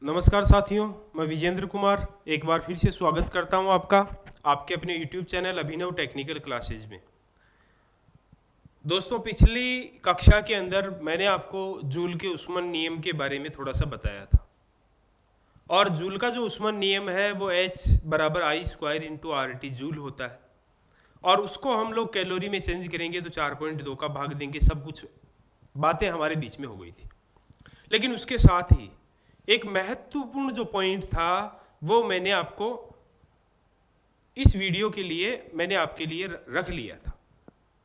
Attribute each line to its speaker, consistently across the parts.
Speaker 1: नमस्कार साथियों, मैं विजेंद्र कुमार एक बार फिर से स्वागत करता हूं आपका आपके अपने YouTube चैनल अभिनव टेक्निकल क्लासेज में। दोस्तों, पिछली कक्षा के अंदर मैंने आपको जूल के उस्मन नियम के बारे में थोड़ा सा बताया था और जूल का जो उस्मन नियम है वो H बराबर I square into R T joule होता है और उसको हम लोग कैलोरी में चेंज करेंगे तो 4.2 का भाग देंगे। सब कुछ बातें हमारे बीच में हो गई थी, लेकिन उसके साथ ही एक महत्वपूर्ण जो पॉइंट था वो मैंने आपको इस वीडियो के लिए मैंने आपके लिए रख लिया था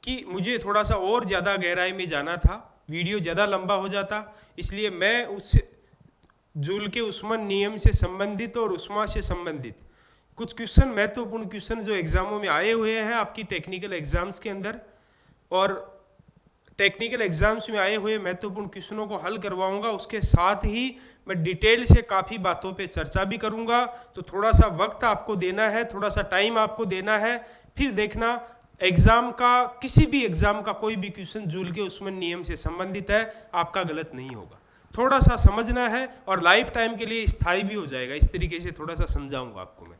Speaker 1: कि मुझे थोड़ा सा और ज़्यादा गहराई में जाना था, वीडियो ज़्यादा लंबा हो जाता, इसलिए मैं उस जूल के उस्मन नियम से संबंधित और उस्मा से संबंधित कुछ क्वेश्चन, महत्वपूर्ण क्वेश्चन जो एग्जामों में आए हुए हैं आपकी टेक्निकल एग्जाम्स के अंदर, और टेक्निकल एग्जाम्स में आए हुए महत्वपूर्ण क्वेश्चनों को हल करवाऊंगा। उसके साथ ही मैं डिटेल से काफ़ी बातों पे चर्चा भी करूंगा। तो थोड़ा सा वक्त आपको देना है, थोड़ा सा टाइम आपको देना है, फिर देखना एग्जाम का, किसी भी एग्जाम का कोई भी क्वेश्चन जूल के उस्मन नियम से संबंधित है, आपका गलत नहीं होगा। थोड़ा सा समझना है और लाइफ टाइम के लिए स्थायी भी हो जाएगा। इस तरीके से थोड़ा सा समझाऊंगा आपको मैं।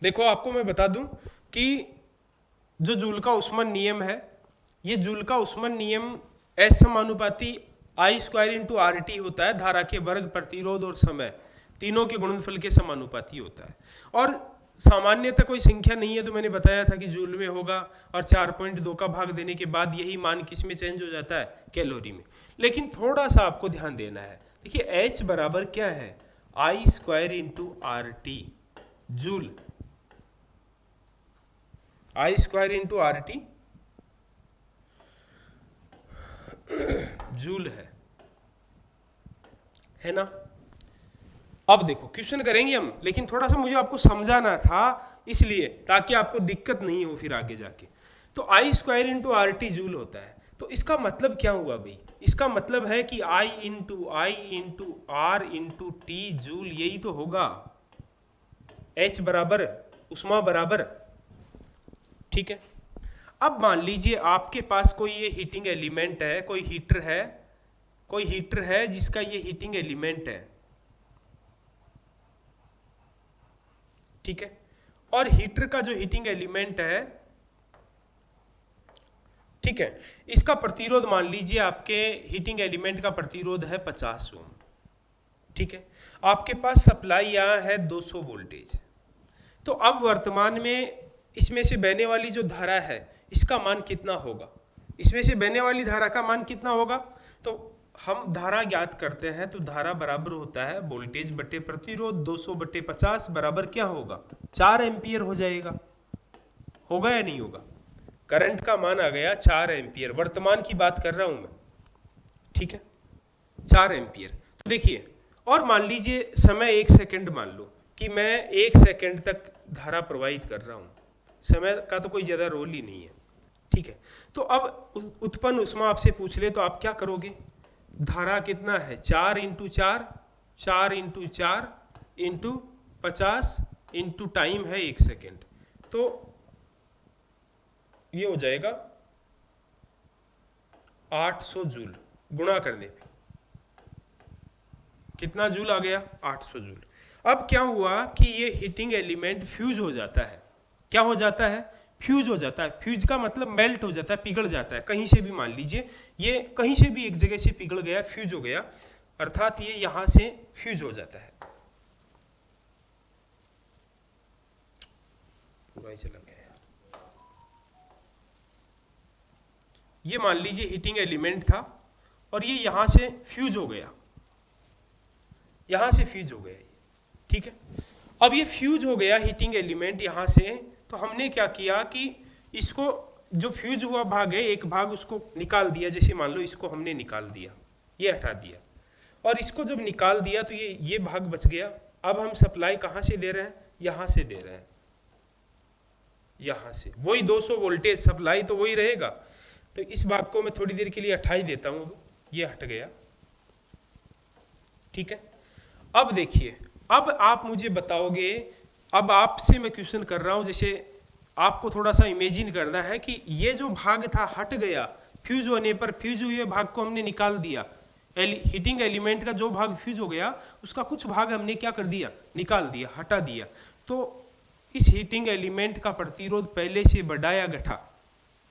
Speaker 1: देखो, आपको मैं बता दूं कि जो जूल का उस्मन नियम है, ये जूल का उस्मन नियम एस समानुपाती आई स्क्वायर इंटू आर टी होता है। धारा के वर्ग, प्रतिरोध और समय तीनों के गुणनफल के समानुपाती होता है और सामान्यतः कोई संख्या नहीं है, तो मैंने बताया था कि जूल में होगा और 4.2 का भाग देने के बाद यही मान किस में चेंज हो जाता है, कैलोरी में। लेकिन थोड़ा सा आपको ध्यान देना है। देखिए, H बराबर क्या है, I square into R T joule, I square into R T joule है ना। अब देखो, क्वेश्चन करेंगे हम, लेकिन थोड़ा सा मुझे आपको समझाना था, इसलिए ताकि आपको दिक्कत नहीं हो फिर आगे जाके। तो I square into R T joule होता है, तो इसका मतलब क्या हुआ भाई? इसका मतलब है कि I into R into T joule, यही तो होगा। H बराबर उष्मा बराबर, ठीक है। अब मान लीजिए आपके पास कोई ये हीटिंग एलिमेंट है, कोई हीटर है जिसका ये हीटिंग एलिमेंट है, ठीक है। और हीटर का जो हीटिंग एलिमेंट है, ठीक है, इसका प्रतिरोध मान लीजिए, आपके हीटिंग एलिमेंट का प्रतिरोध है 50 ओम, ठीक है। आपके पास सप्लाई यहाँ है 200 वोल्टेज। तो अब वर्तमान में इसमें से बहने वाली जो धारा है, इसका मान कितना होगा? इसमें से बहने वाली धारा का मान कितना होगा? तो हम धारा ज्ञात करते हैं, तो धारा बराबर होता है वोल्टेज बटे प्रतिरोध, 200 बटे 50 बराबर क्या होगा, 4 एम्पियर हो जाएगा। होगा या नहीं होगा? करंट का मान आ गया 4 एम्पियर, वर्तमान की बात कर रहा हूं मैं, ठीक है, 4 एम्पियर। तो देखिए, और मान लीजिए समय 1 सेकेंड मान लो कि मैं 1 सेकेंड तक धारा प्रवाहित कर रहा हूं, समय का तो कोई ज़्यादा रोल ही नहीं है, ठीक है। तो अब उत्पन्न उष्मा आपसे पूछ ले तो आप क्या करोगे? धारा कितना है, 4 into 4, 4 into 4 into 50 into time है 1 सेकेंड, तो ये हो जाएगा 800 जूल। गुणा करने पे कितना जूल आ गया, 800 जूल। अब क्या हुआ कि ये हीटिंग एलिमेंट फ्यूज हो जाता है। क्या हो जाता है? फ्यूज हो जाता है। फ्यूज का मतलब मेल्ट हो जाता है, पिघल जाता है। कहीं से भी मान लीजिए, ये कहीं से भी एक जगह से पिघल गया, फ्यूज हो गया, अर्थात ये यहां से फ्यूज हो जाता है। पूरा ही चला गया। ये मान लीजिए हीटिंग एलिमेंट था और ये यहां से फ्यूज हो गया, यहां से फ्यूज हो गया, ठीक है। अब ये फ्यूज हो गया हीटिंग एलिमेंट यहां से, तो हमने क्या किया कि इसको, जो फ्यूज हुआ भाग है, एक भाग उसको निकाल दिया। जैसे मान लो इसको हमने निकाल दिया, ये हटा दिया, और इसको जब निकाल दिया तो ये भाग बच गया। अब हम सप्लाई कहाँ से दे रहे हैं? यहाँ से दे रहे हैं, यहाँ से। वही 200 वोल्टेज सप्लाई तो वही रहेगा। तो इस भाग को मैं थोड़ी देर के लिए हटा ही देता हूँ, ये हट गया, ठीक है। अब देखिए, अब आप मुझे बताओगे, अब आपसे मैं क्वेश्चन कर रहा हूं, जैसे आपको थोड़ा सा इमेजिन करना है कि ये जो भाग था हट गया, फ्यूज होने पर फ्यूज हुए भाग को हमने निकाल दिया, हीटिंग एलिमेंट का जो भाग फ्यूज हो गया उसका कुछ भाग हमने क्या कर दिया, निकाल दिया, हटा दिया। तो इस हीटिंग एलिमेंट का प्रतिरोध पहले से बढ़ा या घटा,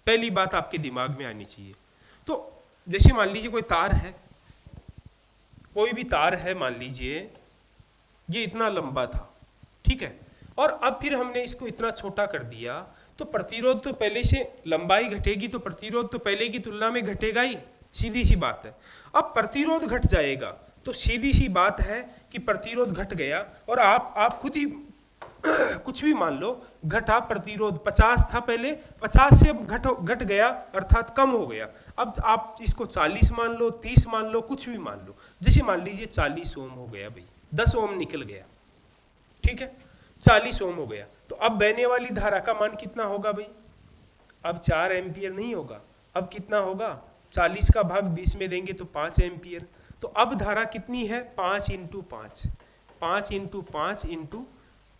Speaker 1: पहली बात आपके दिमाग में आनी चाहिए। तो जैसे मान लीजिए कोई तार है, कोई भी तार है, मान लीजिए ये इतना लंबा था, ठीक है, और अब फिर हमने इसको इतना छोटा कर दिया, तो प्रतिरोध तो पहले से, लंबाई घटेगी तो प्रतिरोध तो पहले की तुलना में घटेगा ही, सीधी सी बात है। अब प्रतिरोध घट जाएगा तो सीधी सी बात है कि प्रतिरोध घट गया, और आप खुद ही कुछ भी मान लो, घटा प्रतिरोध 50 था पहले, 50 से अब घट गया, अर्थात कम हो गया। अब आप इसको 40 मान लो, 30 मान लो, कुछ भी मान लो। जैसे मान लीजिए 40 ओम हो गया भाई, 10 ओम निकल गया, ठीक है, 40 ओम हो गया। तो अब बहने वाली धारा का मान कितना होगा भाई? अब 4 एम्पियर नहीं होगा, अब कितना होगा? 40 का भाग 20 में देंगे तो 5 एम्पियर। तो अब धारा कितनी है? 5 इंटू 5, 5 इंटू 5 इंटू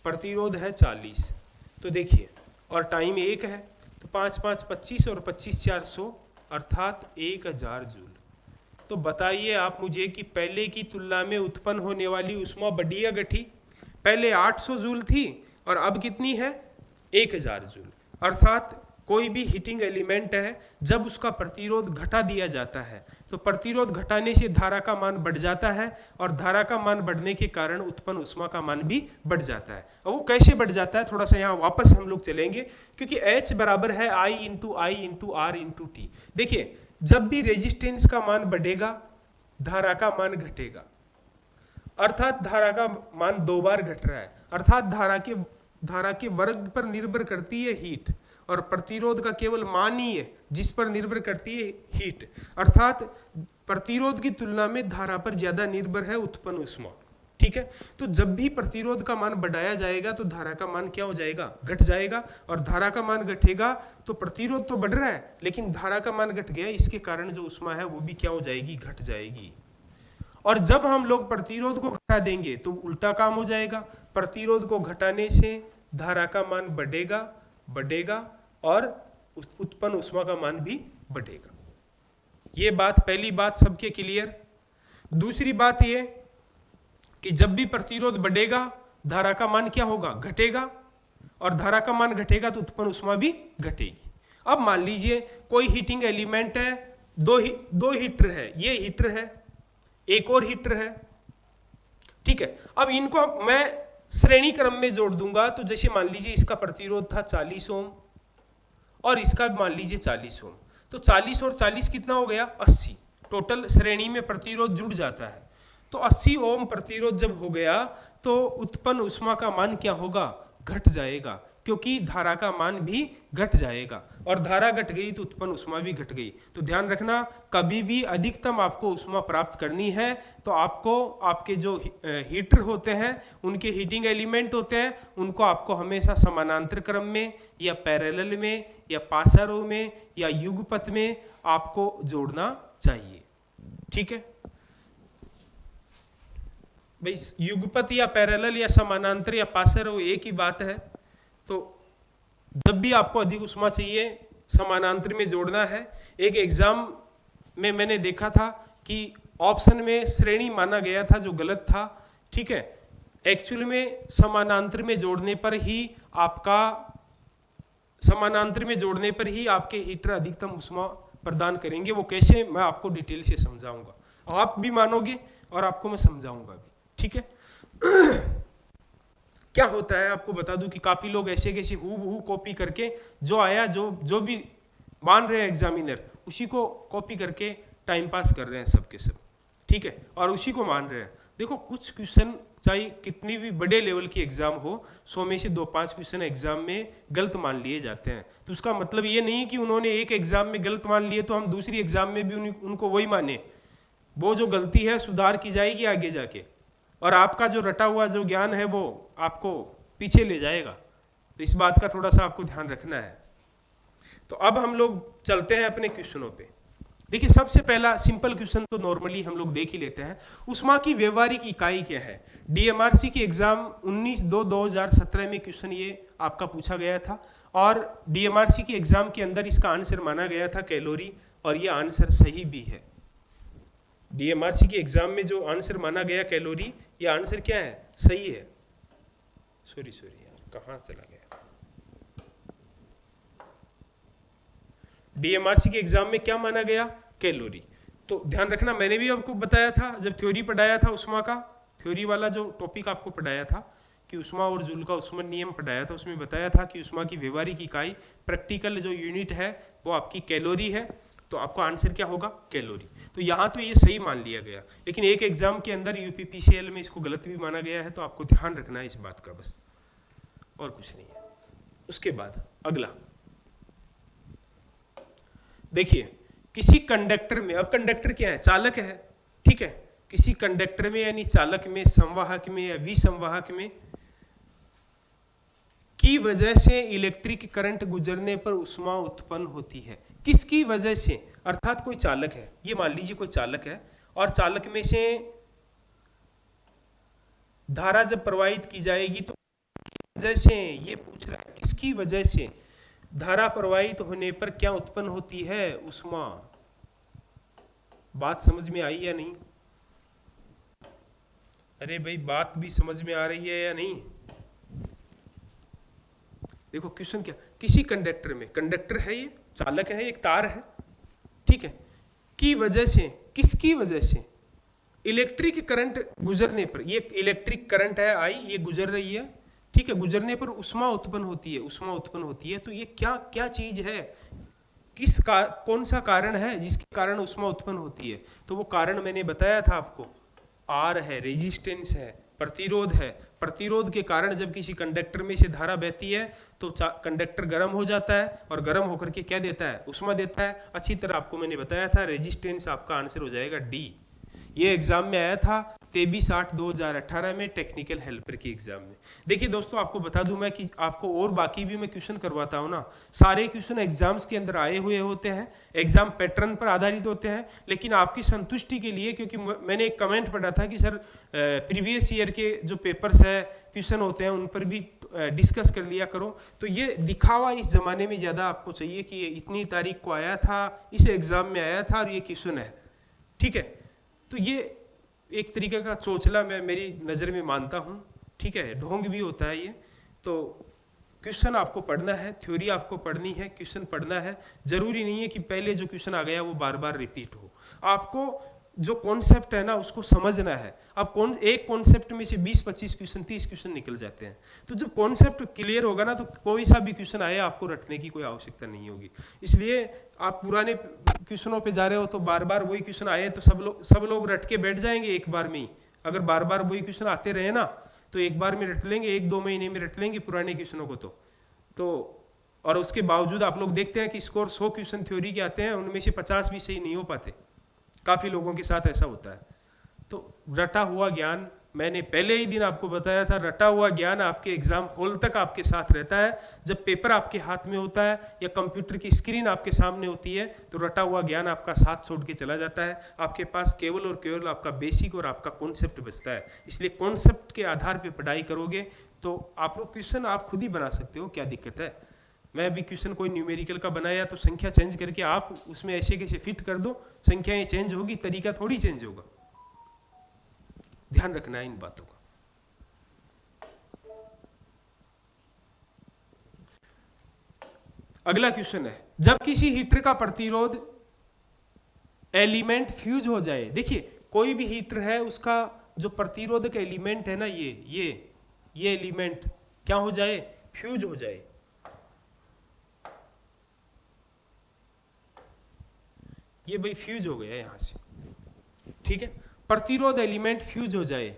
Speaker 1: प्रतिरोध है 40। तो देखिए, और टाइम 1 है, तो 5 5 25 और 25 4 100, अर्थात 1000 जूल। तो बताइए आप मुझे कि पहले की तुलना में उत्पन्न होने वाली ऊष्मा बढ़ी या घटी? पहले 800 जूल थी और अब कितनी है? 1000 जूल। अर्थात कोई भी हीटिंग एलिमेंट है, जब उसका प्रतिरोध घटा दिया जाता है तो प्रतिरोध घटाने से धारा का मान बढ़ जाता है, और धारा का मान बढ़ने के कारण उत्पन्न ऊष्मा का मान भी बढ़ जाता है। और वो कैसे बढ़ जाता है, थोड़ा सा यहाँ वापस हम लोग चलेंगे, क्योंकि H बराबर है I into R into T। देखिए, जब भी रेजिस्टेंस का मान बढ़ेगा धारा का मान घटेगा, अर्थात धारा का मान 2 बार घट रहा है, अर्थात धारा के वर्ग पर निर्भर करती है हीट, और प्रतिरोध का केवल मान ही है जिस पर निर्भर करती है हीट, अर्थात प्रतिरोध की तुलना में धारा पर ज्यादा निर्भर है उत्पन्न ऊष्मा, ठीक है। तो जब भी प्रतिरोध का मान बढ़ाया जाएगा तो धारा का मान क्या हो जाएगा? घट जाएगा, और धारा का मान घटेगा तो प्रतिरोध तो बढ़ रहा है लेकिन धारा का मान घट गया, इसके कारण जो ऊष्मा है वो भी क्या हो जाएगी? घट जाएगी। और जब हम लोग प्रतिरोध को घटा देंगे तो उल्टा काम हो जाएगा, प्रतिरोध को घटाने से धारा का मान बढ़ेगा और उत्पन्न ऊष्मा का मान भी बढ़ेगा। ये बात, पहली बात सबके क्लियर। दूसरी बात ये कि जब भी प्रतिरोध बढ़ेगा धारा का मान क्या होगा? घटेगा, और धारा का मान घटेगा तो उत्पन्न ऊष्मा भी घटेगी। अब मान लीजिए कोई हीटिंग एलिमेंट है, दो हीटर है, ये हीटर है, एक और हीटर है, ठीक है। अब इनको मैं श्रेणी क्रम में जोड़ दूंगा, तो जैसे मान लीजिए इसका प्रतिरोध था 40 ओम और इसका मान लीजिए 40 ओम, तो 40 और 40 कितना हो गया? 80। टोटल श्रेणी में प्रतिरोध जुड़ जाता है, तो 80 ओम प्रतिरोध जब हो गया तो उत्पन्न ऊष्मा का मान क्या होगा? घट जाएगा, क्योंकि धारा का मान भी घट जाएगा, और धारा घट गई तो उत्पन्न ऊष्मा भी घट गई। तो ध्यान रखना, कभी भी अधिकतम आपको ऊष्मा प्राप्त करनी है तो आपको आपके जो हीटर होते हैं, उनके हीटिंग एलिमेंट होते हैं, उनको आपको हमेशा समानांतर क्रम में या पैरेलल में या पासारो में या युगपथ में आपको जोड़ना चाहिए, ठीक है भाई। युगपथ या पैरेलल या समानांतर या पासारो एक ही बात है। तो जब भी आपको अधिक ऊष्मा चाहिए समानांतर में जोड़ना है। एक एग्जाम में मैंने देखा था कि ऑप्शन में श्रेणी माना गया था जो गलत था, ठीक है। एक्चुअल में समानांतर में जोड़ने पर ही आपके हीटर अधिकतम ऊष्मा प्रदान करेंगे। वो कैसे, मैं आपको डिटेल से समझाऊंगा, आप भी मानोगे और आपको मैं समझाऊंगा भी, ठीक है। क्या होता है आपको बता दूं कि काफी लोग ऐसे कैसे हूबहू कॉपी करके जो आया, जो भी मान रहे हैं एग्जामिनर, उसी को कॉपी करके टाइम पास कर रहे हैं सब के सब, ठीक है, और उसी को मान रहे हैं। देखो, कुछ क्वेश्चन चाहे कितनी भी बड़े लेवल की एग्जाम हो, 100 में से 2-5 क्वेश्चन एग्जाम में गलत मान लिए जाते हैं। तो उसका मतलब ये नहीं कि उन्होंने एक एग्जाम में गलत मान लिए तो हम दूसरी एग्जाम में भी उनको वही माने। वो जो गलती है सुधार की जाएगी आगे जाके, और आपका जो रटा हुआ जो ज्ञान है वो आपको पीछे ले जाएगा। तो इस बात का थोड़ा सा आपको ध्यान रखना है। तो अब हम लोग चलते हैं अपने क्वेश्चनों पे। देखिए, सबसे पहला सिंपल क्वेश्चन तो नॉर्मली हम लोग देख ही लेते हैं। ऊष्मा की व्यवहारिक इकाई क्या है? डीएमआरसी की एग्जाम 19/2/2017 में क्वेश्चन ये आपका पूछा गया था, और डीएमआरसी की एग्जाम के अंदर इसका आंसर माना गया था कैलोरी, और ये आंसर सही भी है। डीएमआरसी के एग्जाम में जो आंसर माना गया कैलोरी, ये आंसर क्या है, सही है। सॉरी यार, कहाँ चला गया। डीएमआरसी के एग्जाम में क्या माना गया, कैलोरी। तो ध्यान रखना, मैंने भी आपको बताया था जब थ्योरी पढ़ाया था उष्मा का, थ्योरी वाला जो टॉपिक आपको पढ़ाया था कि उष्मा और जूल का उष्मन नियम पढ़ाया था, उसमें बताया था कि उष्मा की व्यवहारिक इकाई, प्रैक्टिकल जो यूनिट है वो आपकी कैलोरी है। तो आपका आंसर क्या होगा, कैलोरी। तो यहाँ तो ये सही मान लिया गया, लेकिन एक एग्जाम के अंदर यूपीपीसीएल में इसको गलत भी माना गया है, तो आपको ध्यान रखना है इस बात का, बस और कुछ नहीं है। उसके बाद अगला देखिए, किसी कंडक्टर में, अब कंडक्टर क्या है, चालक है, ठीक है। किसी कंडक्टर में यानी चालक में, संवाहक में या विसंवाहक में की वजह से इलेक्ट्रिक करंट गुजरने पर उष्मा उत्पन्न होती है। किसकी वजह से, अर्थात कोई चालक है, ये मान लीजिए कोई चालक है, और चालक में से धारा जब प्रवाहित की जाएगी तो वजह से, ये पूछ रहा है किसकी वजह से धारा प्रवाहित होने पर क्या उत्पन्न होती है, उष्मा। बात समझ में आई या नहीं? अरे भाई, बात भी समझ में आ रही है या नहीं? देखो क्वेश्चन क्या, किसी कंडक्टर में, कंडक्टर है ये, चालक है, एक तार है, ठीक है, की वजह से, किसकी वजह से, इलेक्ट्रिक करंट गुजरने पर, ये इलेक्ट्रिक करंट है आई, ये गुजर रही है, ठीक है, गुजरने पर उष्मा उत्पन्न होती है, उष्मा उत्पन्न होती है। तो ये क्या क्या चीज है, कौन सा कारण है जिसके कारण उष्मा उत्पन्न होती है? तो वो कारण मैंने बताया था आपको, आर है, रेजिस्टेंस है, प्रतिरोध है। प्रतिरोध के कारण जब किसी कंडक्टर में से धारा बहती है तो कंडक्टर गर्म हो जाता है, और गर्म होकर के क्या देता है, उष्मा देता है। अच्छी तरह आपको मैंने बताया था, रेजिस्टेंस आपका आंसर हो जाएगा डी। ये एग्जाम में आया था 23/8/2018 में, टेक्निकल हेल्पर की एग्जाम में। देखिए दोस्तों, आपको बता दूं मैं कि आपको और बाकी भी मैं क्वेश्चन करवाता हूं ना, सारे क्वेश्चन एग्जाम्स के अंदर आए हुए होते हैं, एग्जाम पैटर्न पर आधारित होते हैं, लेकिन आपकी संतुष्टि के लिए, क्योंकि मैंने एक कमेंट पढ़ा था कि सर प्रीवियस ईयर के जो पेपर्स है, क्वेश्चन होते हैं, उन पर भी डिस्कस कर लिया करो। तो ये दिखावा इस जमाने में ज़्यादा आपको चाहिए कि ये इतनी तारीख को आया था, इस एग्जाम में आया था और ये क्वेश्चन है, ठीक है। तो ये एक तरीके का चोचला मैं मेरी नज़र में मानता हूँ, ठीक है, ढोंग भी होता है ये। तो क्वेश्चन आपको पढ़ना है, थ्योरी आपको पढ़नी है, क्वेश्चन पढ़ना है। जरूरी नहीं है कि पहले जो क्वेश्चन आ गया वो बार बार रिपीट हो। आपको जो कॉन्सेप्ट है ना उसको समझना है। अब एक कॉन्सेप्ट में से 20-25 क्वेश्चन, 30 क्वेश्चन निकल जाते हैं। तो जब कॉन्सेप्ट क्लियर होगा ना, तो कोई सा भी क्वेश्चन आए आपको रटने की कोई आवश्यकता नहीं होगी। इसलिए आप पुराने क्वेश्चनों पे जा रहे हो तो बार बार वही क्वेश्चन आए तो सब लोग रट के बैठ जाएंगे एक बार में ही। अगर बार बार वही क्वेश्चन आते रहे ना तो एक बार में रट लेंगे, 1-2 महीने में रट लेंगे पुराने क्वेश्चनों को। तो और उसके बावजूद आप लोग देखते हैं कि स्कोर 100 क्वेश्चन थ्योरी के आते हैं, उनमें से 50 भी सही नहीं हो पाते। काफ़ी लोगों के साथ ऐसा होता है। तो रटा हुआ ज्ञान, मैंने पहले ही दिन आपको बताया था, रटा हुआ ज्ञान आपके एग्जाम हॉल तक आपके साथ रहता है। जब पेपर आपके हाथ में होता है या कंप्यूटर की स्क्रीन आपके सामने होती है तो रटा हुआ ज्ञान आपका साथ छोड़ के चला जाता है। आपके पास केवल और केवल आपका बेसिक और आपका कॉन्सेप्ट बचता है। इसलिए कॉन्सेप्ट के आधार पर पढ़ाई करोगे तो आप लोग क्वेश्चन आप खुद ही बना सकते हो, क्या दिक्कत है। मैं अभी क्वेश्चन कोई न्यूमेरिकल का बनाया तो संख्या चेंज करके आप उसमें ऐसे कैसे फिट कर दो, संख्याएं चेंज होगी, तरीका थोड़ी चेंज होगा। ध्यान रखना है इन बातों का। अगला क्वेश्चन है, जब किसी हीटर का प्रतिरोध एलिमेंट फ्यूज हो जाए। देखिए कोई भी हीटर है उसका जो प्रतिरोधक एलिमेंट है ना, ये एलिमेंट क्या हो जाए, फ्यूज हो जाए। ये भाई फ्यूज हो गया यहां से, ठीक है, प्रतिरोध एलिमेंट फ्यूज हो जाए।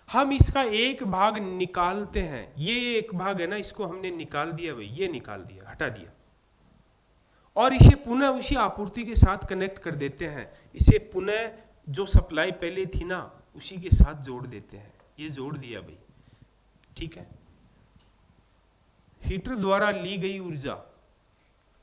Speaker 1: हम इसका एक भाग निकालते हैं, ये एक भाग है ना, इसको हमने निकाल दिया भाई, ये निकाल दिया, हटा दिया, और इसे पुनः उसी आपूर्ति के साथ कनेक्ट कर देते हैं। इसे पुनः जो सप्लाई पहले थी ना उसी के साथ जोड़ देते हैं। ये जोड़ दिया भाई, ठीक है। हीटर द्वारा ली गई ऊर्जा,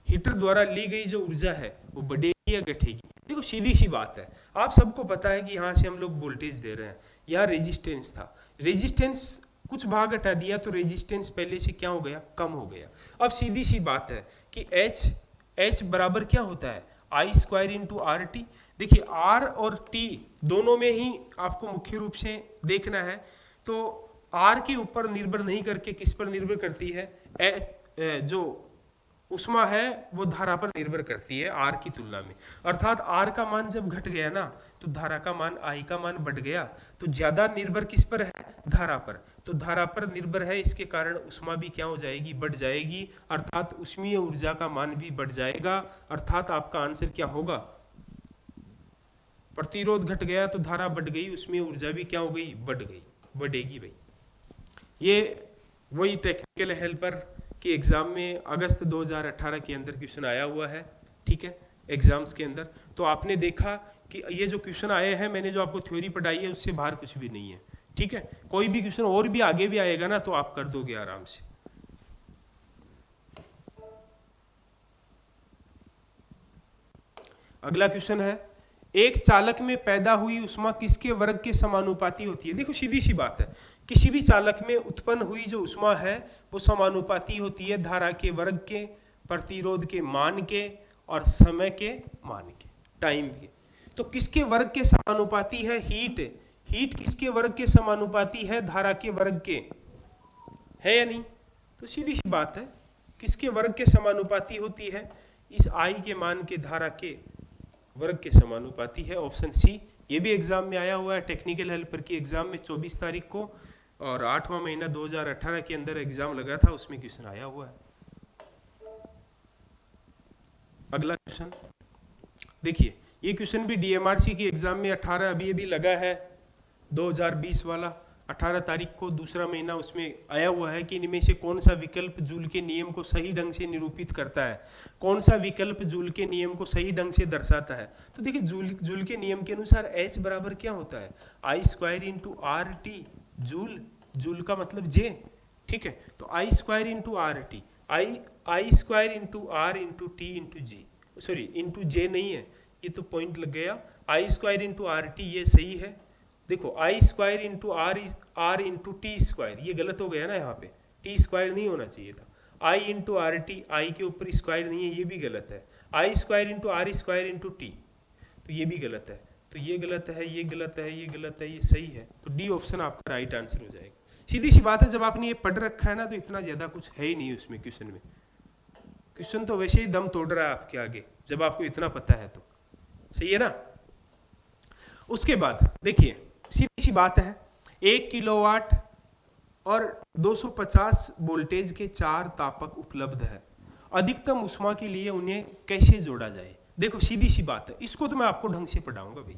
Speaker 1: हीटर द्वारा ली गई जो ऊर्जा है वो बढ़ेगी या घटेगी। देखो सीधी सी बात है, आप सबको पता है कि यहाँ से हम लोग वोल्टेज दे रहे हैं, यहाँ रेजिस्टेंस था, रेजिस्टेंस कुछ भाग हटा दिया तो रेजिस्टेंस पहले से क्या हो गया, कम हो गया। अब सीधी सी बात है कि H बराबर क्या होता है, I square into R T. देखिए आर और टी दोनों में ही आपको मुख्य रूप से देखना है, तो आर के ऊपर निर्भर नहीं करके किस पर निर्भर करती है, जो उष्मा है वो धारा पर निर्भर करती है आर की तुलना में। अर्थात आर का मान जब घट गया ना तो धारा का मान, आई का मान बढ़ गया, तो ज्यादा निर्भर किस पर है, धारा पर। तो धारा पर निर्भर है, इसके कारण उष्मा भी क्या हो जाएगी, बढ़ जाएगी, अर्थात उष्मीय ऊर्जा का मान भी बढ़ जाएगा। अर्थात आपका आंसर क्या होगा, प्रतिरोध घट गया तो धारा बढ़ गई, उष्मीय ऊर्जा भी क्या हो गई, बढ़ गई, बढ़ेगी भाई। ये वही टेक्निकल हेल्पर कि एग्जाम में अगस्त 2018 के अंदर क्वेश्चन आया हुआ है, ठीक है, एग्जाम्स के अंदर। तो आपने देखा कि ये जो क्वेश्चन आए हैं, मैंने जो आपको थ्योरी पढ़ाई है उससे बाहर कुछ भी नहीं है, ठीक है। कोई भी क्वेश्चन और भी आगे भी आएगा ना तो आप कर दोगे आराम से। अगला क्वेश्चन है, एक चालक में पैदा हुई उष्मा किसके वर्ग के समानुपाती होती है। देखो सीधी सी बात है, किसी भी चालक में उत्पन्न हुई जो उष्मा है वो समानुपाती होती है धारा के वर्ग के, प्रतिरोध के मान के और समय के मान के, टाइम के। तो किसके वर्ग के समानुपाती है, हीट। हीट किसके वर्ग के समानुपाती है, धारा के वर्ग के, है या नहीं। तो सीधी सी बात है, किसके वर्ग के समानुपाती होती है, इस आई के मान के धारा के वर्ग के समानुपाती है, ऑप्शन सी। ये भी एग्जाम में आया हुआ है, टेक्निकल हेल्पर की एग्जाम में 24 तारीख को, और 8वां महीना 2018 के अंदर एग्जाम लगा था, उसमें क्वेश्चन आया हुआ है। अगला क्वेश्चन देखिए, ये क्वेश्चन भी डीएमआरसी की एग्जाम में 18 अभी लगा है, 2020 वाला 18 तारीख को, दूसरा महीना, उसमें आया हुआ है कि इनमें से कौन सा विकल्प जूल के नियम को सही ढंग से निरूपित करता है, कौन सा विकल्प जूल के नियम को सही ढंग से दर्शाता है। तो देखिए जूल के नियम के अनुसार H बराबर क्या होता है, I square into R T, joule, joule का मतलब जे, ठीक है। तो I square into R T, I square into R into T into G, sorry into J नहीं है, ये तो पॉइंट लग गया, I square into R T ये सही है। देखो I square into R into T square, ये गलत हो गया ना, यहाँ पे टी स्क्वायर नहीं होना चाहिए था, I into R T, I के ऊपर स्क्वायर नहीं है, ये भी गलत है। I square into R square into T, तो ये भी गलत है, तो ये गलत है, ये गलत है, ये गलत है, ये सही है, तो डी ऑप्शन आपका राइट आंसर हो जाएगा। सीधी सी बात है, जब आपने ये पढ़ रखा है ना तो इतना ज्यादा कुछ है ही नहीं उसमें क्वेश्चन में, क्वेश्चन तो वैसे ही दम तोड़ रहा है आपके आगे, जब आपको इतना पता है तो, सही है ना। उसके बाद देखिए सीधी सी बात है, 1 किलोवाट और 250 वोल्टेज के 4 तापक उपलब्ध है, अधिकतम उष्मा के लिए उन्हें कैसे जोड़ा जाए। देखो सीधी सी बात है, इसको तो मैं आपको ढंग से पढ़ाऊंगा भाई,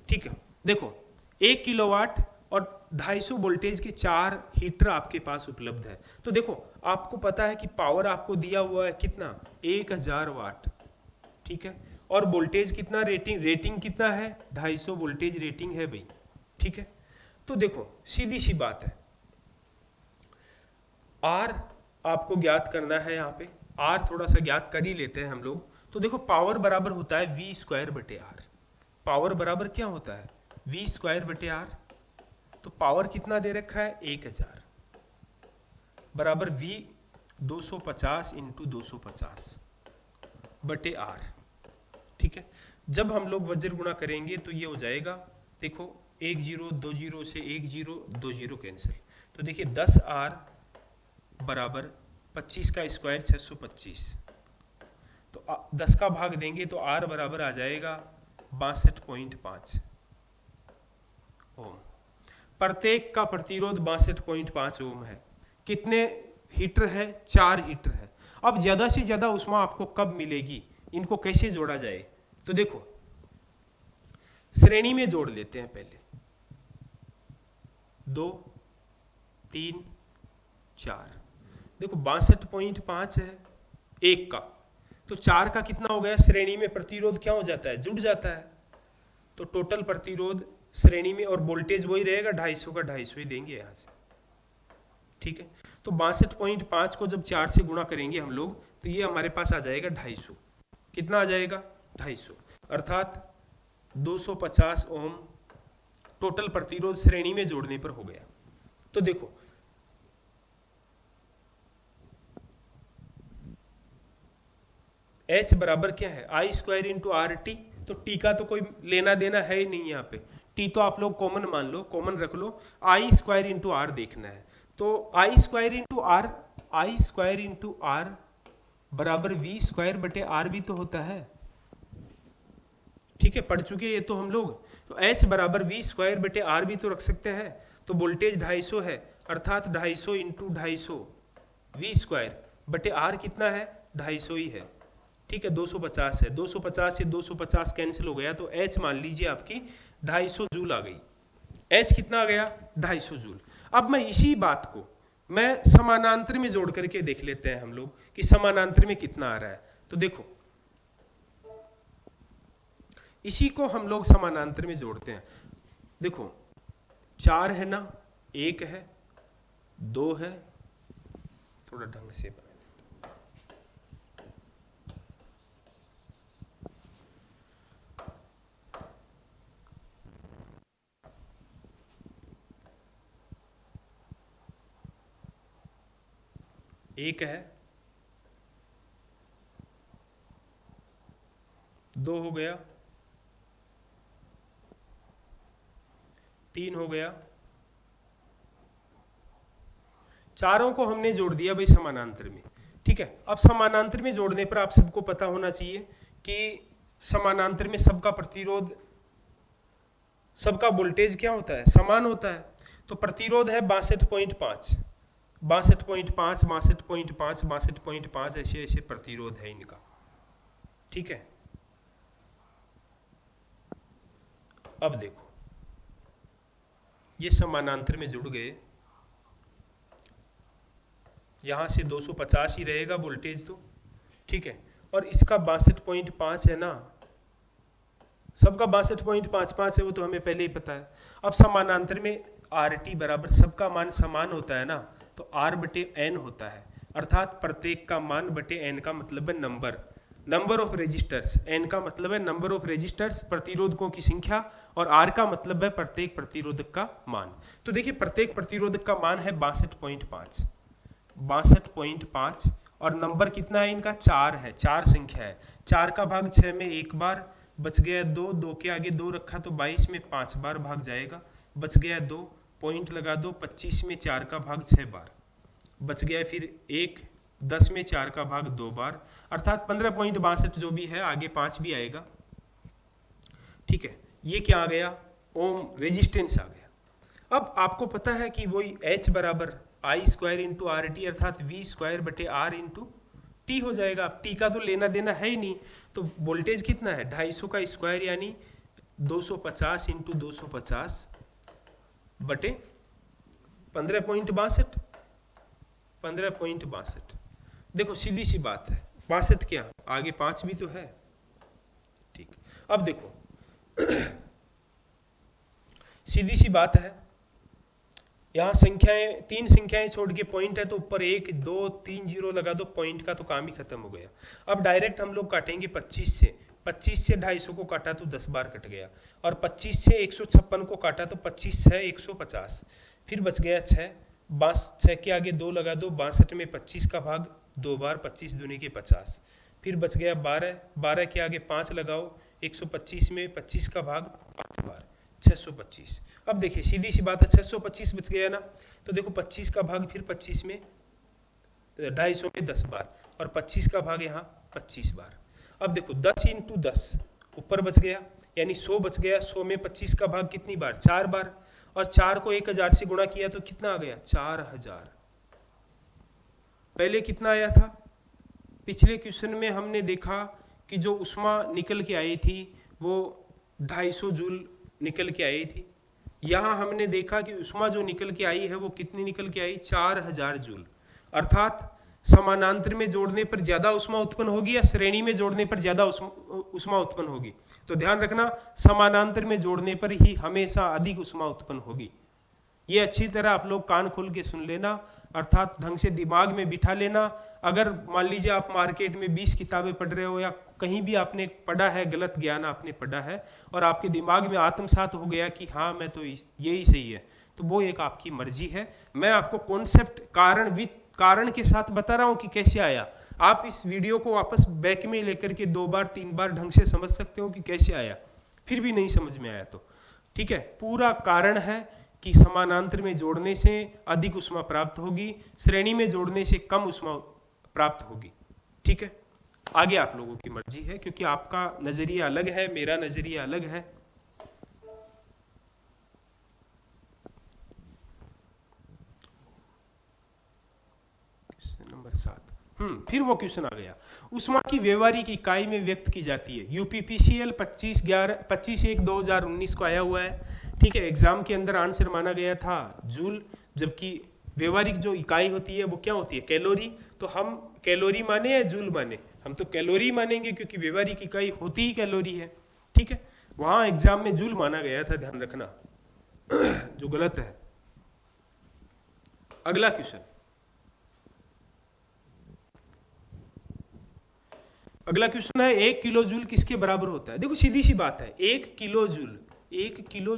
Speaker 1: ठीक है। देखो 1 किलोवाट और 250 वोल्टेज के 4 हीटर आपके पास उपलब्ध है। तो देखो आपको पता है कि पावर आपको दिया हुआ है कितना, 1000 वाट, ठीक है, और वोल्टेज कितना, रेटिंग कितना है, 250 वोल्टेज रेटिंग है भाई, ठीक है। तो देखो सीधी सी बात है, आर आपको ज्ञात करना है, यहाँ पे आर थोड़ा सा ज्ञात कर ही लेते हैं हम लोग। तो देखो पावर बराबर होता है वी स्क्वायर बटे आर, पावर बराबर क्या होता है, वी स्क्वायर बटे आर। तो पावर कितना दे रखा है, 1000 बराबर वी 250 इंटू 250 बटे आर, ठीक है। जब हम लोग वज्र गुणा करेंगे तो ये हो जाएगा, देखो 1 0 2 0 से 1 0 2 0 कैंसिल, तो देखिए 10 आर बराबर 25 का स्क्वायर 625, तो 10 का भाग देंगे तो आर बराबर आ जाएगा 62.5 ओम। प्रत्येक का प्रतिरोध 62.5 ओम है। कितने हीटर है, 4 हीटर है। अब ज्यादा से ज्यादा उष्मा आपको कब मिलेगी, इनको कैसे जोड़ा जाए, तो देखो श्रेणी में जोड़ लेते हैं पहले, 2 3 4, देखो 62.5 है एक का, तो 4 का कितना हो गया, श्रेणी में प्रतिरोध क्या हो जाता है, जुड़ जाता है, तो टोटल प्रतिरोध श्रेणी में, और वोल्टेज वही रहेगा 250 का 250 ही देंगे यहाँ से, ठीक है। तो 62.5 को जब 4 से गुणा करेंगे हम लोग तो ये हमारे पास आ जाएगा 250, कितना आ जाएगा 250, अर्थात 250 ओम टोटल प्रतिरोध श्रेणी में जोड़ने पर हो गया। तो देखो H बराबर क्या है, I square into R T. तो टी का तो कोई लेना देना है ही नहीं यहाँ पे, टी तो आप लोग कॉमन मान लो, कॉमन रख लो, आई स्क्वायर इंटू आर देखना है। तो I square into R, I square into R बराबर वी स्क्वायर बटे आर भी तो होता है, ठीक है, पढ़ चुके ये तो हम लोग। तो H बराबर वी स्क्वायर बटे आर भी तो रख सकते हैं। तो वोल्टेज 250 है, अर्थात 250 इंटू 250 वी स्क्वायर बटे आर कितना है, 250 ही है, ठीक है, 250 है, 250 से 250 कैंसिल हो गया, तो H मान लीजिए आपकी 250 जूल आ गई। H कितना आ गया, 250 जूल। अब मैं इसी बात को मैं समानांतर में जोड़ करके देख लेते हैं हम लोग कि समानांतर में कितना आ रहा है। तो देखो इसी को हम लोग समानांतर में जोड़ते हैं। देखो 4 है ना, 1 है, 2 है, थोड़ा ढंग से बना, एक है, 2 हो गया, 3 हो गया, चारों को हमने जोड़ दिया भाई समानांतर में, ठीक है। अब समानांतर में जोड़ने पर आप सबको पता होना चाहिए कि समानांतर में सबका प्रतिरोध, सबका वोल्टेज क्या होता है, समान होता है। तो प्रतिरोध है 62.5, 62.5, 62.5, 62.5, ऐसे ऐसे प्रतिरोध है इनका, ठीक है। अब देखो ये समानांतर में जुड़ गए, यहां से 250 ही रहेगा वोल्टेज तो, ठीक है, और इसका 62.5 है ना, सबका 62.55 है, वो तो हमें पहले ही पता है। अब समानांतर में आर टी बराबर सबका मान समान होता है ना, तो आर बटे एन होता है, अर्थात प्रत्येक का मान बटे एन का मतलब है number, number of registers, N का मतलब है नंबर ऑफ रेजिस्टर्स, प्रतिरोधकों की संख्या, और आर का मतलब है प्रत्येक प्रतिरोधक का मान। तो देखिए प्रत्येक प्रतिरोधक का मान है 62.5, 62.5, और नंबर कितना है इनका, 4 है, 4 संख्या है, 4 का भाग 6 में एक बार, बच गया 2, 2 के आगे 2 रखा तो 22 में 5 बार भाग जाएगा, बच गया 2, पॉइंट लगा दो, 25 में 4 का भाग 6 बार, बच गया फिर 1, 10 में 4 का भाग 2 बार, अर्थात 15.62 जो भी है, आगे 5 भी आएगा, ठीक है। ये क्या आ गया, ओम रेजिस्टेंस आ गया। अब आपको पता है कि वही H बराबर I square into R T, अर्थात वी स्क्वायर बटे आर इंटू टी हो जाएगा। अब टी का तो लेना देना है ही नहीं, तो वोल्टेज कितना है, 250 का स्क्वायर यानी 250 इंटू 250 बटे 15.62, 15.62। देखो सीधी सी बात है, 62 क्या, आगे 5 भी तो है, ठीक। अब देखो सीधी सी बात है, यहाँ संख्याएं, 3 संख्याएं छोड़ के पॉइंट है, तो ऊपर 1, 2, 3 जीरो लगा दो, पॉइंट का तो काम ही खत्म हो गया। अब डायरेक्ट हम लोग काटेंगे 25 से, 25 से 250 को काटा तो 10 बार कट गया, और 25 से 156 को काटा तो 25 है 150, फिर बच गया 6, 6 के आगे 2 लगा दो, 62 में 25 का भाग 2 बार, 25 दूनी के 50, फिर बच गया 12, 12 के आगे 5 लगाओ, 125 में 25 का भाग 5 बार, 625। अब देखिए सीधी सी बात है, 625 बच गया ना, तो देखो 25 का भाग फिर 25 में 250 में 10 बार, और 25 का भाग यहाँ 25 बार। अब देखो 10 इंटू 10 ऊपर बच गया, यानी 100 बच गया, 100 में 25 का भाग कितनी बार, 4 बार, और 4 को 1000 से गुणा किया तो कितना आ गया, 4000। पहले कितना आया था, पिछले क्वेश्चन में हमने देखा कि जो उष्मा निकल के आई थी वो 250 जूल निकल के आई थी। यहाँ हमने देखा कि उष्मा जो निकल के आई है वो कितनी निकल के आई, 4000 जूल। अर्थात समानांतर में जोड़ने पर ज्यादा उष्मा उत्पन्न होगी या श्रेणी में जोड़ने पर ज्यादा उष्मा उत्पन्न होगी। तो ध्यान रखना, समानांतर में जोड़ने पर ही हमेशा अधिक उष्मा उत्पन्न होगी। ये अच्छी तरह आप लोग कान खोल के सुन लेना, अर्थात ढंग से दिमाग में बिठा लेना। अगर मान लीजिए आप मार्केट में 20 किताबें पढ़ रहे हो या कहीं भी आपने पढ़ा है, गलत ज्ञान आपने पढ़ा है और आपके दिमाग में आत्मसात हो गया कि हाँ मैं तो यही सही है, तो वो एक आपकी मर्जी है। मैं आपको कॉन्सेप्ट कारण के साथ बता रहा हूँ कि कैसे आया। आप इस वीडियो को वापस बैक में लेकर के 2 बार 3 बार ढंग से समझ सकते हो कि कैसे आया, फिर भी नहीं समझ में आया तो ठीक है। पूरा कारण है कि समानांतर में जोड़ने से अधिक ऊष्मा प्राप्त होगी, श्रेणी में जोड़ने से कम ऊष्मा प्राप्त होगी, ठीक है। आगे आप लोगों की मर्जी है, क्योंकि आपका नजरिया अलग है, मेरा नजरिया अलग है। क्वेश्चन नंबर 7, फिर वो क्वेश्चन आ गया, ऊष्मा की व्यवहारिक इकाई में व्यक्त की जाती है। यूपीपीसीएल 25/1/2019 को आया हुआ है, ठीक है। एग्जाम के अंदर आंसर माना गया था जूल, जबकि व्यवहारिक जो इकाई होती है वो क्या होती है, कैलोरी। तो हम कैलोरी माने या जूल माने, हम तो कैलोरी मानेंगे क्योंकि व्यवहारिक इकाई होती ही कैलोरी है, ठीक है। वहां एग्जाम में जूल माना गया था, ध्यान रखना जो गलत है। अगला क्वेश्चन, अगला क्वेश्चन है 1 किलो जूल किसके बराबर होता है। देखो सीधी सी बात है, 1 किलो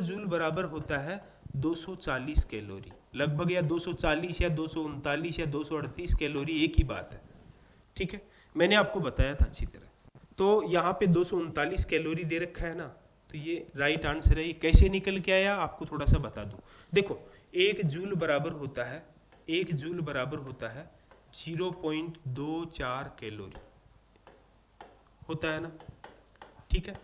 Speaker 1: जूल बराबर होता है 240 कैलोरी, लगभग या 240 या 239 या 238 कैलोरी, एक ही बात है, ठीक है। मैंने आपको बताया था अच्छी तरह। तो यहाँ पे 239 कैलोरी दे रखा है ना, तो ये राइट आंसर है। ये कैसे निकल के आया आपको थोड़ा सा बता दूं। देखो 1 जूल बराबर होता है 0.24 कैलोरी होता है ना, ठीक है।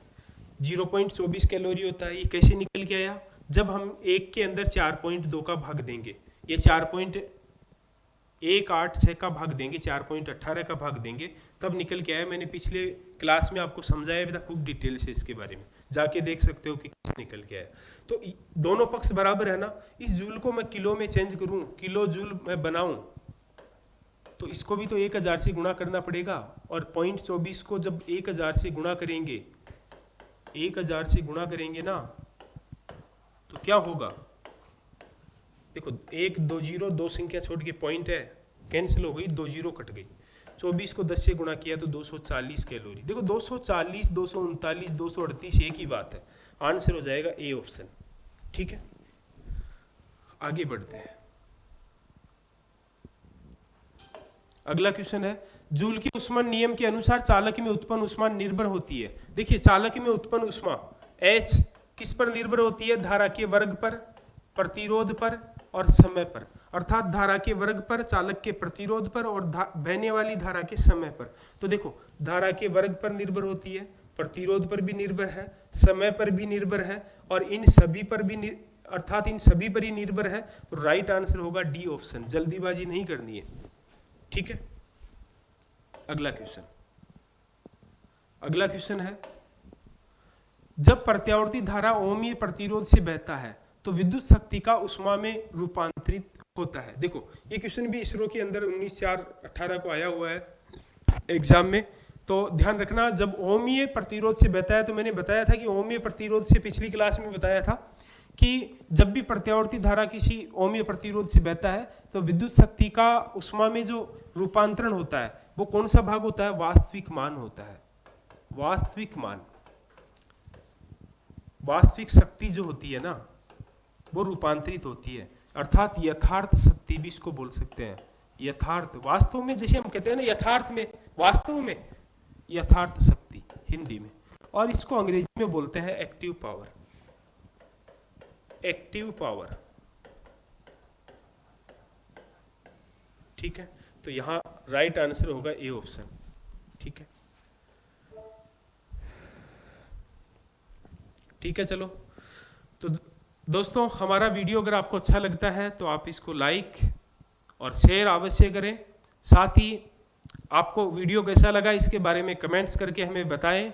Speaker 1: 0.24 कैलोरी होता है। ये कैसे निकल के आया, जब हम 1 के अंदर 4.2 का भाग देंगे, ये 4.186 का भाग देंगे, 4.18 का भाग देंगे, तब निकल के आया। मैंने पिछले क्लास में आपको समझाया भी था खूब डिटेल से इसके बारे में, जाके देख सकते हो कि निकल के आया। तो दोनों पक्ष बराबर है ना। इस जूल को मैं किलो में चेंज करूं, किलो जूल मैं बनाऊं, तो इसको भी तो 1000 से गुणा करना पड़ेगा। और 0.24 को जब 1000 से गुणा करेंगे, 1000 से गुणा करेंगे ना, तो क्या होगा, देखो 1 2 0, 2 संख्या छोड़ के पॉइंट है, कैंसिल हो गई, 2 0 कट गई। 24 को 10 से गुणा किया तो 240 कैलोरी। देखो 240, 239, 238 एक ही बात है। आंसर हो जाएगा ए ऑप्शन, ठीक है। आगे बढ़ते हैं। अगला क्वेश्चन है, जूल के ऊष्मन नियम के अनुसार चालक में उत्पन्न ऊष्मा निर्भर होती है। देखिए चालक में उत्पन्न ऊष्मा H किस पर निर्भर होती है, धारा के वर्ग पर, प्रतिरोध पर और समय पर। अर्थात धारा के वर्ग पर, चालक के प्रतिरोध पर और बहने वाली धारा के समय पर। तो देखो धारा के वर्ग पर निर्भर होती है, प्रतिरोध पर भी निर्भर है, समय पर भी निर्भर है, और इन सभी पर भी अर्थात इन सभी पर ही निर्भर है। तो राइट आंसर होगा डी ऑप्शन, जल्दीबाजी नहीं करनी है, ठीक है। अगला क्वेश्चन है, जब प्रत्यावर्ती धारा ओमीय प्रतिरोध से बहता है तो विद्युत शक्ति का ऊष्मा में रूपांतरित होता है। देखो ये क्वेश्चन भी इसरो के अंदर 19/4/18 को आया हुआ है एग्जाम में। तो ध्यान रखना, जब ओमीय प्रतिरोध से बहता है, तो मैंने बताया था कि ओमीय प्रतिरोध से पिछली क्लास में बताया था कि जब भी प्रत्यावर्ती धारा किसी ओमीय प्रतिरोध से बहता है तो विद्युत शक्ति का ऊष्मा में जो रूपांतरण होता है वो कौन सा भाग होता है, वास्तविक मान होता है। वास्तविक मान, वास्तविक शक्ति जो होती है ना वो रूपांतरित होती है, अर्थात यथार्थ शक्ति भी इसको बोल सकते हैं। यथार्थ, वास्तव में, जैसे हम कहते हैं ना यथार्थ में, वास्तव में, यथार्थ शक्ति हिंदी में, और इसको अंग्रेजी में बोलते हैं एक्टिव पावर। एक्टिव पावर, ठीक है। तो यहां राइट आंसर होगा ए ऑप्शन, ठीक है। ठीक है, चलो। तो दोस्तों हमारा वीडियो अगर आपको अच्छा लगता है तो आप इसको लाइक और शेयर अवश्य करें। साथ ही आपको वीडियो कैसा लगा इसके बारे में कमेंट्स करके हमें बताएं,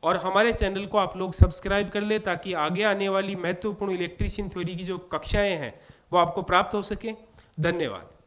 Speaker 1: और हमारे चैनल को आप लोग सब्सक्राइब कर लें ताकि आगे आने वाली महत्वपूर्ण इलेक्ट्रीशियन थ्योरी की जो कक्षाएं हैं वो आपको प्राप्त हो सके। धन्यवाद।